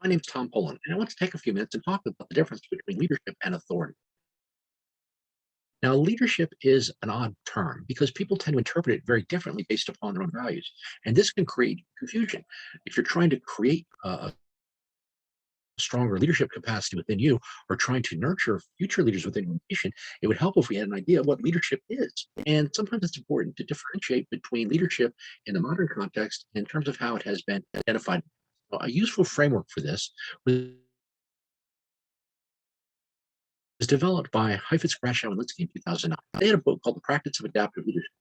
My name's Tom Poland, and I want to take a few minutes and talk about the difference between leadership and authority. Now, leadership is an odd term because people tend to interpret it very differently based upon their own values. And this can create confusion. If you're trying to create a stronger leadership capacity within you or trying to nurture future leaders within your nation, it would help if we had an idea of what leadership is. And sometimes it's important to differentiate between leadership in the modern context in terms of how it has been identified. A useful framework for this was developed by Heifitz, Grashow, and Linsky in 2009. They had a book called The Practice of Adaptive Leadership,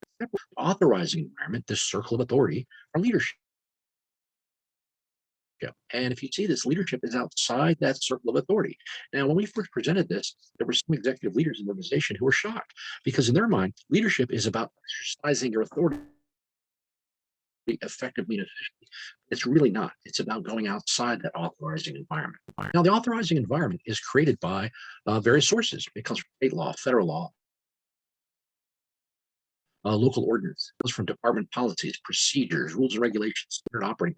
authorizing environment, this circle of authority, or leadership. And if you see this, leadership is outside that circle of authority. Now, when we first presented this, there were some executive leaders in the organization who were shocked because, in their mind, leadership is about exercising your authority effectively and efficiently. It's really not. It's about going outside that authorizing environment. Now, the authorizing environment is created by various sources. It comes from state law, federal law, local ordinance. It comes from department policies, procedures, rules and regulations, standard operating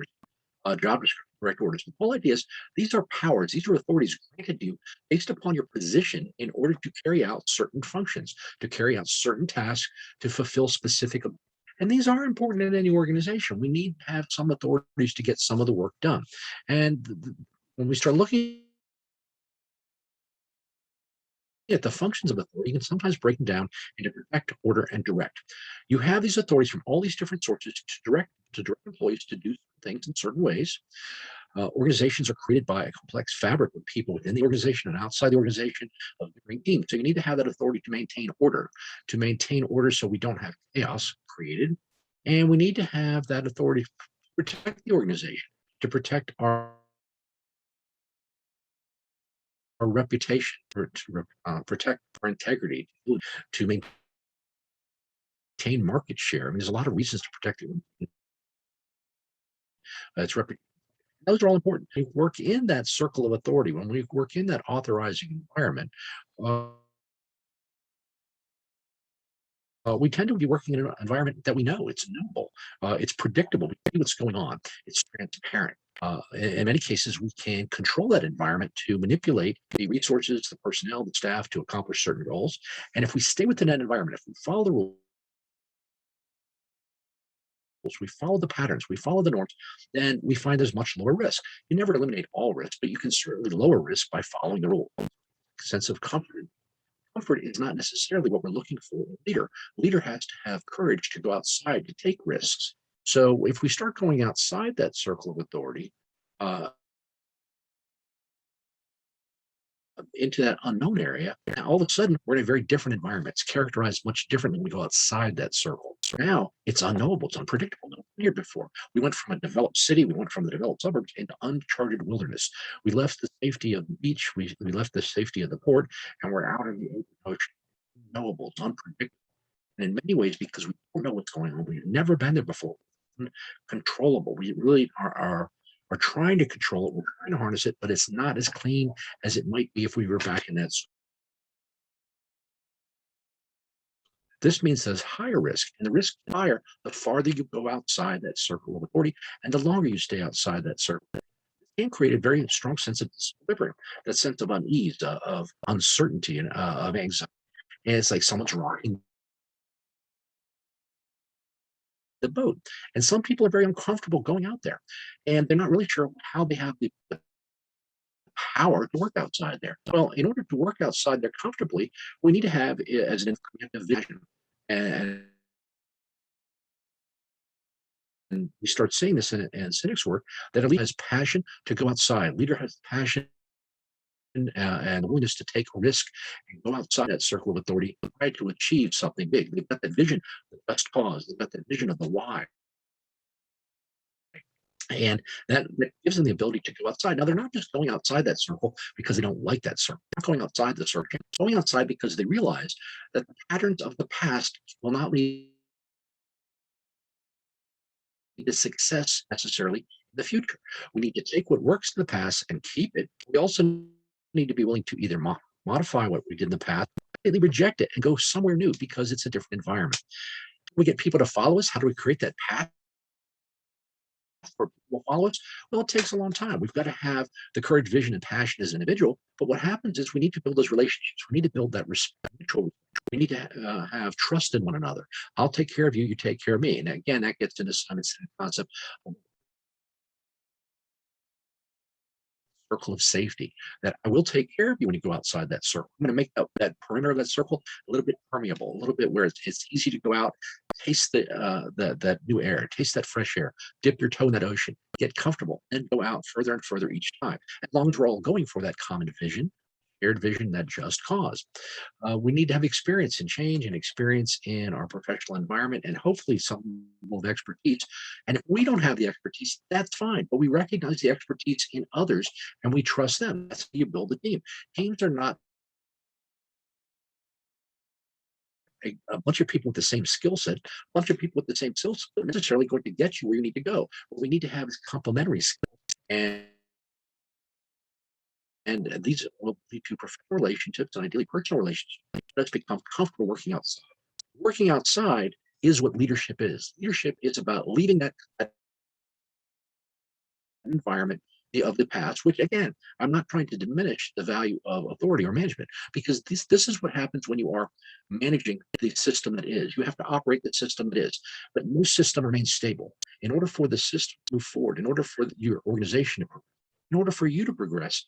job description, direct orders. The whole idea is these are powers, these are authorities granted to you based upon your position in order to carry out certain functions, to carry out certain tasks, to fulfill specific. And these are important in any organization. We need to have some authorities to get some of the work done. And when we start looking at the functions of authority, you can sometimes break them down into protect, order, and direct. You have these authorities from all these different sources to direct employees to do things in certain ways. Organizations are created by a complex fabric of people within the organization and outside the organization of different teams. So you need to have that authority to maintain order so we don't have chaos created. And we need to have that authority to protect the organization, to protect our reputation, to protect our integrity, to maintain market share. I mean, there's a lot of reasons to protect its reputation. Those are all important. We work in that circle of authority, when we work in that authorizing environment, uh, we tend to be working in an environment that we know it's knowable, it's predictable. We see what's going on. It's transparent. In many cases, we can control that environment to manipulate the resources, the personnel, the staff to accomplish certain goals. And if we stay within that environment, if we follow the rules, we follow the patterns, we follow the norms, then we find there's much lower risk. You never eliminate all risk, but you can certainly lower risk by following the rules. Sense of comfort. Comfort is not necessarily what we're looking for in a leader. A leader has to have courage to go outside to take risks. So if we start going outside that circle of authority, uh, into that unknown area, now all of a sudden we're in a very different environment. It's characterized much differently when we go outside that circle. So now it's unknowable, it's unpredictable. Never been here before. We went from a developed city, we went from the developed suburbs into uncharted wilderness. We left the safety of the beach, we left the safety of the port, and we're out in the open ocean. Unknowable, it's unpredictable. And in many ways, because we don't know what's going on, we've never been there before. Controllable. We really are trying to control it. We're trying to harness it, but it's not as clean as it might be if we were back in that. This means there's higher risk, and the risk is higher the farther you go outside that circle of authority, and the longer you stay outside that circle. It can create a very strong sense of disequilibrium, that sense of unease, of uncertainty, and of anxiety. And it's like someone's rocking the boat. And some people are very uncomfortable going out there, and they're not really sure how they have the power to work outside there. Well, in order to work outside there comfortably, we need to have, as an creative vision. And we start seeing this in Cynic's work, that a leader has passion to go outside. Leader has passion and willingness to take a risk and go outside that circle of authority, try to achieve something big. They've got that vision, the best cause. They've got that vision of the why. And that gives them the ability to go outside. Now, they're not just going outside that circle because they don't like that circle. They're not going outside the circle. They're going outside because they realize that the patterns of the past will not lead to success necessarily in the future. We need to take what works in the past and keep it. We also need to be willing to either modify what we did in the past, completely reject it, and go somewhere new because it's a different environment. We get people to follow us. How do we create that path for people to follow us? Well, it takes a long time. We've got to have the courage, vision, and passion as an individual. But what happens is we need to build those relationships. We need to build that respect. We need to have trust in one another. I'll take care of you. You take care of me. And again, that gets into Simon Sinek's concept of circle of safety, that I will take care of you when you go outside that circle. I'm going to make that perimeter of that circle a little bit permeable, a little bit where it's easy to go out, taste that new air, taste that fresh air, dip your toe in that ocean, get comfortable, and go out further and further each time. As long as we're all going for that common vision, shared vision, that just cause. We need to have experience in change and experience in our professional environment and hopefully some level of expertise. And if we don't have the expertise, that's fine. But we recognize the expertise in others and we trust them. That's how you build a team. Teams are not a bunch of people with the same skill set. A bunch of people with the same skill set aren't necessarily going to get you where you need to go. What we need to have is complementary skills. And these will lead to professional relationships and ideally personal relationships. Let's become comfortable working outside. Working outside is what leadership is. Leadership is about leaving that environment of the past, which again, I'm not trying to diminish the value of authority or management, because this is what happens when you are managing the system that is. You have to operate the system that is, but no system remains stable. In order for the system to move forward, in order for your organization to progress, in order for you to progress,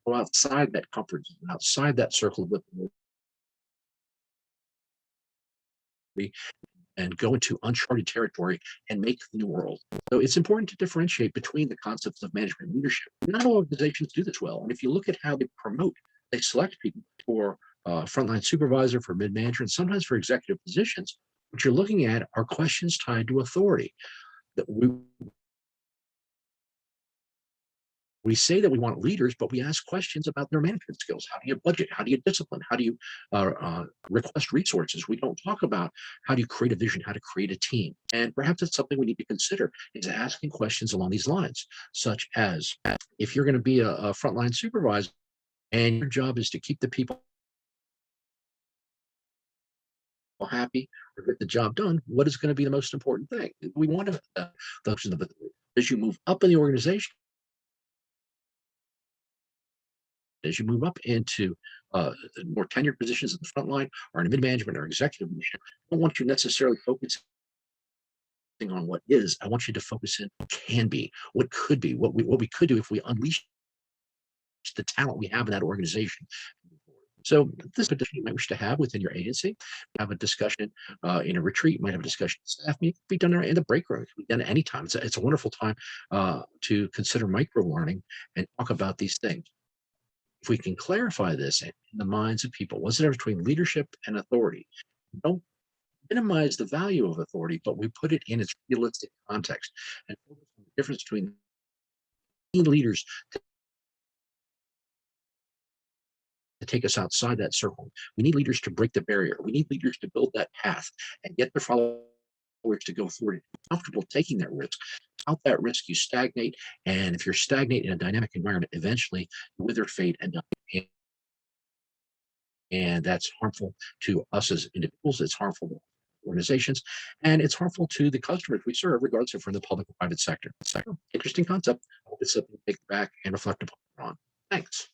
go outside that comfort zone, outside that circle of authority, and go into uncharted territory and make the new world. So it's important to differentiate between the concepts of management and leadership. Not all organizations do this well. And if you look at how they promote, they select people for frontline supervisor, for mid manager, and sometimes for executive positions. What you're looking at are questions tied to authority. That we say that we want leaders, but we ask questions about their management skills. How do you budget? How do you discipline? How do you request resources? We don't talk about how do you create a vision, how to create a team. And perhaps it's something we need to consider is asking questions along these lines, such as if you're going to be a frontline supervisor and your job is to keep the people happy or get the job done, what is going to be the most important thing? We want to function of it as you move up in the organization, as you move up into more tenured positions in the front line or in mid-management or executive leadership, I don't want you necessarily focusing on what is. I want you to focus in what can be, what could be, what we could do if we unleash the talent we have in that organization. So this position you might wish to have within your agency, have a discussion in a retreat, might have a discussion staff meeting, be done in the break room, it can be done at any time. It's a wonderful time to consider micro learning and talk about these things. If we can clarify this in the minds of people, what's the difference between leadership and authority? Don't minimize the value of authority, but we put it in its realistic context and focus on the difference between leaders to take us outside that circle. We need leaders to break the barrier. We need leaders to build that path and get their followers to go forward, comfortable taking that risk. Without that risk, you stagnate. And if you're stagnate in a dynamic environment, eventually you wither, fade, and die. And that's harmful to us as individuals. It's harmful to organizations, and it's harmful to the customers we serve, regardless if we're in the public or private sector. So, interesting concept. I hope it's something to take back and reflect upon. Thanks.